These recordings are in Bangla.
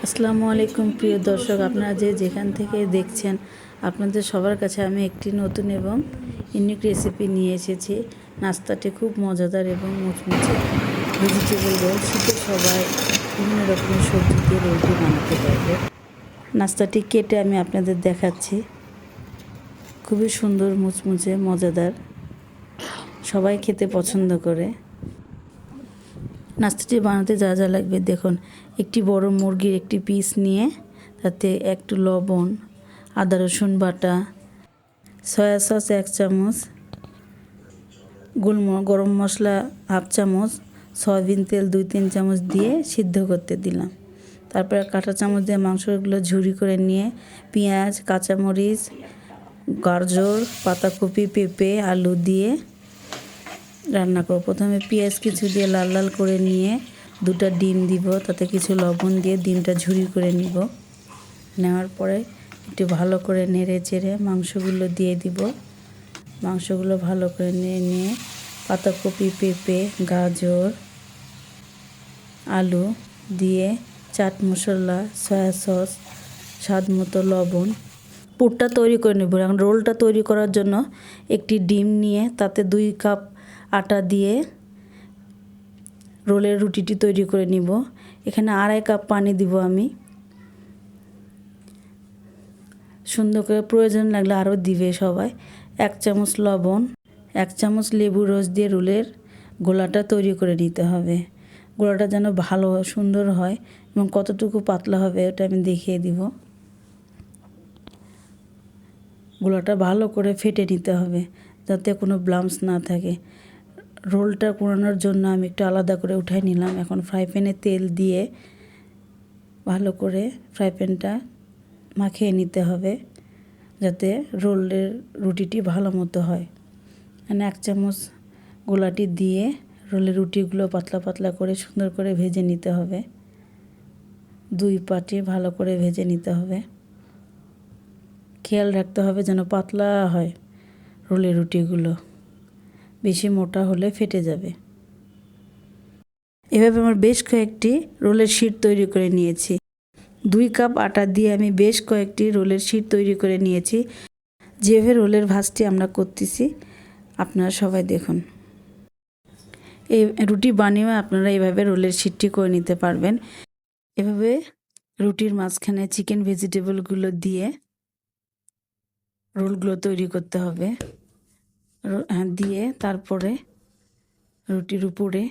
আসসালামু আলাইকুম প্রিয় দর্শক, আপনারা যেখান থেকে দেখছেন আপনাদের সবার কাছে আমি একটি নতুন এবং ইউনিক রেসিপি নিয়ে এসেছি। নাস্তাটি খুব মজাদার এবং মুচমুচে ভেজিটেবল রোল। শীতে সবাই বিভিন্ন রকমের সবজি দিয়ে রোলটি বানাতে পারবে। নাস্তাটি কেটে আমি আপনাদের দেখাচ্ছি। খুবই সুন্দর, মুচমুচে, মজাদার, সবাই খেতে পছন্দ করে। নাস্তাটি বানাতে যা যা লাগবে দেখুন। একটি বড় মুরগির একটি পিস নিয়ে তাতে একটু লবণ, আদা রসুন বাটা, সয়া সস 1 চামচ, গরম মশলা 1/2 চামচ, সয়াবিন তেল 2-3 চামচ দিয়ে সিদ্ধ করতে দিলাম। তারপরে কাঁটা চামচ দিয়ে মাংসগুলো ঝুরি করে নিয়ে পেঁয়াজ, কাঁচামরিচ, গাজর, পাতাকপি, পেঁপে, আলু দিয়ে রান্না করব। প্রথমে পেঁয়াজ কিছু দিয়ে লাল লাল করে নিয়ে 2টা ডিম দিব, তাতে কিছু লবণ দিয়ে ডিমটা ঝুরি করে নিব। নেওয়ার পরে একটু ভালো করে নেড়ে চেড়ে মাংসগুলো দিয়ে দিব। মাংসগুলো ভালো করে নিয়ে পাতাকপি, পেঁপে, গাজর, আলু দিয়ে চাট মশলা, সয়া সস, স্বাদ মতো লবণ, পুরটা তৈরি করে নেব। এখন রোলটা তৈরি করার জন্য একটি ডিম নিয়ে তাতে 2 কাপ আটা দিয়ে রোলের রুটিটি তৈরি করে নিব। এখানে 2.5 কাপ পানি দিব আমি। সুন্দর করে প্রয়োজন লাগলে আরও দিবে সবাই। 1 চামচ লবণ, 1 চামচ লেবু রস দিয়ে রোলের গোলাটা তৈরি করে নিতে হবে। গোলাটা যেন ভালো সুন্দর হয় এবং কতটুকু পাতলা হবে ওটা আমি দেখিয়ে দিব। গোলাটা ভালো করে ফেটে নিতে হবে যাতে কোনো ব্লাম্পস না থাকে। রোলটা কুড়ানোর জন্য আমি একটু আলাদা করে উঠাই নিলাম। এখন ফ্রাই প্যানে তেল দিয়ে ভালো করে ফ্রাই প্যানটা মাখিয়ে নিতে হবে যাতে রোলের রুটিটি ভালো মতো হয়। এখানে 1 চামচ গোলাটি দিয়ে রোলের রুটিগুলো পাতলা পাতলা করে সুন্দর করে ভেজে নিতে হবে। 2 পাটে ভালো করে ভেজে নিতে হবে। খেয়াল রাখতে হবে যেন পাতলা হয় রোলের রুটিগুলো, বেশি মোটা হলে ফেটে যাবে। এভাবে আমার বেশ কয়েকটি রোলের শীট তৈরি করে নিয়েছি। 2 কাপ আটা দিয়ে আমি বেশ কয়েকটি রোলের শীট তৈরি করে নিয়েছি। যেভাবে রোলের ভাঁজটি আমরা করতেছি আপনারা সবাই দেখুন। এই রুটি বানিয়েও আপনারা এইভাবে রোলের শীটটি করে নিতে পারবেন। এভাবে রুটির মাঝখানে চিকেন ভেজিটেবলগুলো দিয়ে রোলগুলো তৈরি করতে হবে। দিয়ে তারপরে রুটির উপরে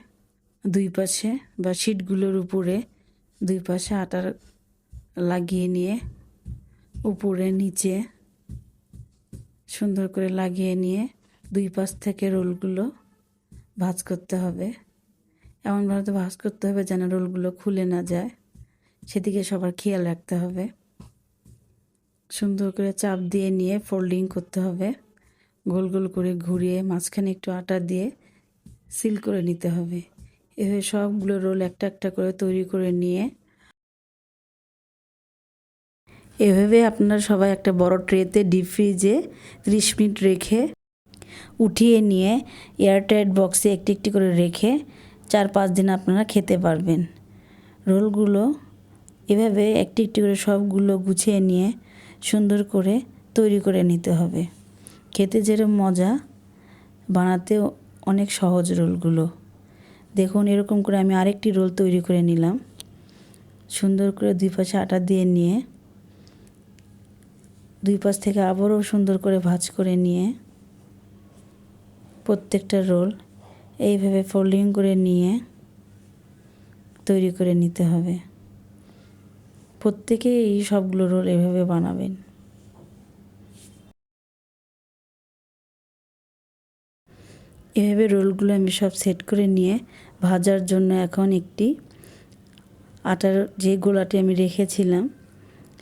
2 পাশে বা শীটগুলোর উপরে 2 পাশে আটা লাগিয়ে নিয়ে উপরে নিচে সুন্দর করে লাগিয়ে নিয়ে 2 পাশ থেকে রোলগুলো ভাঁজ করতে হবে। এমনভাবে ভাঁজ করতে হবে যেন রোলগুলো খুলে না যায়, সেদিকে সবার খেয়াল রাখতে হবে। সুন্দর করে চাপ দিয়ে নিয়ে ফোল্ডিং করতে হবে। গোল গোল করে ঘুরিয়ে মাঝখানে একটু আটা দিয়ে সিল করে নিতে হবে। এভাবে সবগুলো রোল একটা একটা করে তৈরি করে নিয়ে এভাবে আপনারা সবাই একটা বড় ট্রেতে ডিপ ফ্রিজে 30 মিনিট রেখে উঠিয়ে নিয়ে এয়ারটাইট বক্সে একটি একটি করে রেখে 4-5 দিন আপনারা খেতে পারবেন। রোলগুলো এভাবে একটি একটি করে সবগুলো গুছিয়ে নিয়ে সুন্দর করে তৈরি করে নিতে হবে। খেতে যেরকম মজা, বানাতে অনেক সহজ রোলগুলো। দেখুন এরকম করে আমি আরেকটি রোল তৈরি করে নিলাম। সুন্দর করে 2 পাশে আটা দিয়ে নিয়ে 2 পাশ থেকে আবারও সুন্দর করে ভাঁজ করে নিয়ে প্রত্যেকটা রোল এইভাবে ফোল্ডিং করে নিয়ে তৈরি করে নিতে হবে। প্রত্যেকে এই সবগুলো রোল এভাবে বানাবেন। এভাবে রোলগুলো আমি সব সেট করে নিয়ে ভাজার জন্য এখন একটি আটার যে গোলাটি আমি রেখেছিলাম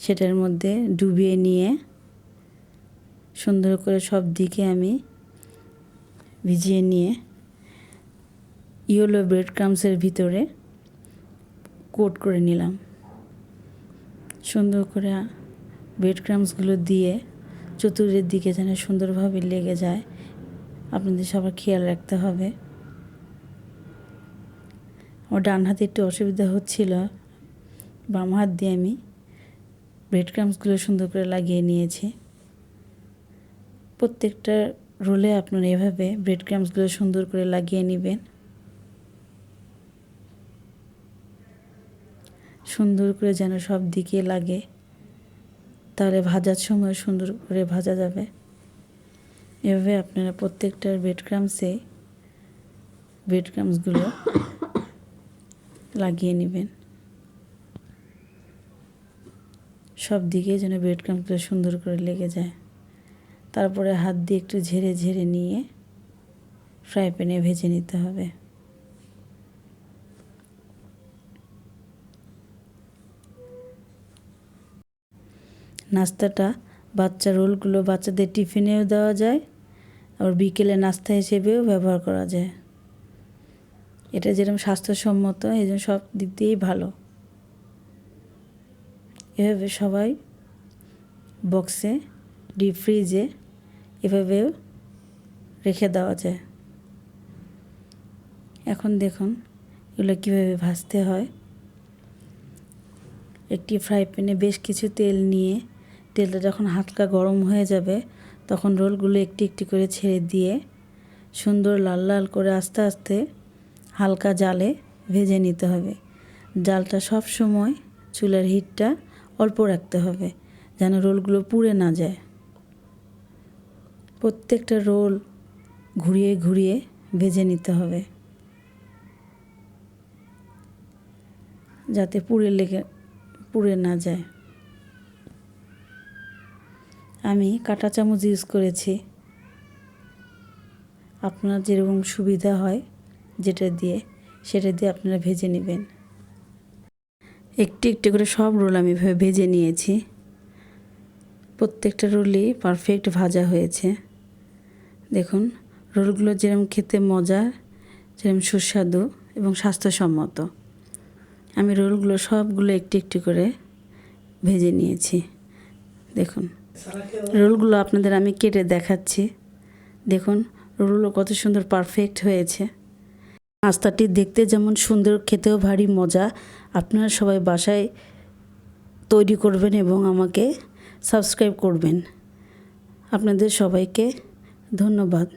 সেটার মধ্যে ডুবিয়ে নিয়ে সুন্দর করে সব দিকে আমি ভিজিয়ে নিয়ে ইয়েলো ব্রেড ক্রাম্বসের ভিতরে কোট করে নিলাম। সুন্দর করে ব্রেড ক্রাম্বসগুলো দিয়ে চতুর্দিকের দিকে যেন সুন্দরভাবে লেগে যায় আপনাদের সবার খেয়াল রাখতে হবে। আমার ডান হাতে একটু অসুবিধা হচ্ছিল, বাম হাত দিয়ে আমি ব্রেড ক্রাম্বসগুলো সুন্দর করে লাগিয়ে নিয়েছি। প্রত্যেকটা রোলে আপনারা এভাবে ব্রেড ক্রাম্বসগুলো সুন্দর করে লাগিয়ে নেবেন। সুন্দর করে যেন সব দিকে লাগে, তাহলে ভাজার সময় সুন্দর করে ভাজা যাবে। এভাবে আপনারা প্রত্যেকটা ব্রেড ক্রাম্বসগুলো লাগিয়ে নেবেন। সব দিকে যেন ব্রেড ক্রাম্বসগুলো সুন্দর করে লেগে যায়। তারপরে হাত দিয়ে একটু ঝেড়ে ঝেড়ে নিয়ে ফ্রাই প্যানে ভেজে নিতে হবে। নাস্তাটা রোলগুলো বাচ্চাদের টিফিনেও দেওয়া যায়, আবার বিকেলে নাস্তা হিসেবেও ব্যবহার করা যায়। এটা যেরকম স্বাস্থ্যসম্মত, এই জন্য সব দিক দিয়েই ভালো। এভাবে সবাই বক্সে, ডিপ ফ্রিজে এভাবেও রেখে দেওয়া যায়। এখন দেখুন এগুলো কীভাবে ভাজতে হয়। একটি ফ্রাই প্যানে বেশ কিছু তেল নিয়ে তেলটা যখন হালকা গরম হয়ে যাবে তখন রোলগুলো একটি একটি করে ছেড়ে দিয়ে সুন্দর লাল লাল করে আস্তে আস্তে হালকা জালে ভেজে নিতে হবে। জালটা সব সময় চুলার হিটটা অল্প রাখতে হবে যেন রোলগুলো পুড়ে না যায়। প্রত্যেকটা রোল ঘুরিয়ে ঘুরিয়ে ভেজে নিতে হবে যাতে পুড়ে না যায়। আমি কাঁটা চামচ ইউজ করেছি, আপনার যেরকম সুবিধা হয় সেটা দিয়ে আপনারা ভেজে নেবেন। একটি একটি করে সব রোল আমি ভেজে নিয়েছি। প্রত্যেকটা রোলই পারফেক্ট ভাজা হয়েছে। দেখুন রোলগুলো যেরকম খেতে মজার, যেরকম সুস্বাদু এবং স্বাস্থ্যসম্মত। আমি রোলগুলো সবগুলো একটি একটি করে ভেজে নিয়েছি। দেখুন রোলগুলো আপনাদের আমি কেটে দেখাচ্ছি। দেখুন রোলগুলো কত সুন্দর পারফেক্ট হয়েছে। নাস্তাটি দেখতে যেমন সুন্দর, খেতেও ভারী মজা। আপনারা সবাই বাসায় তৈরি করবেন এবং আমাকে সাবস্ক্রাইব করবেন। আপনাদের সবাইকে ধন্যবাদ।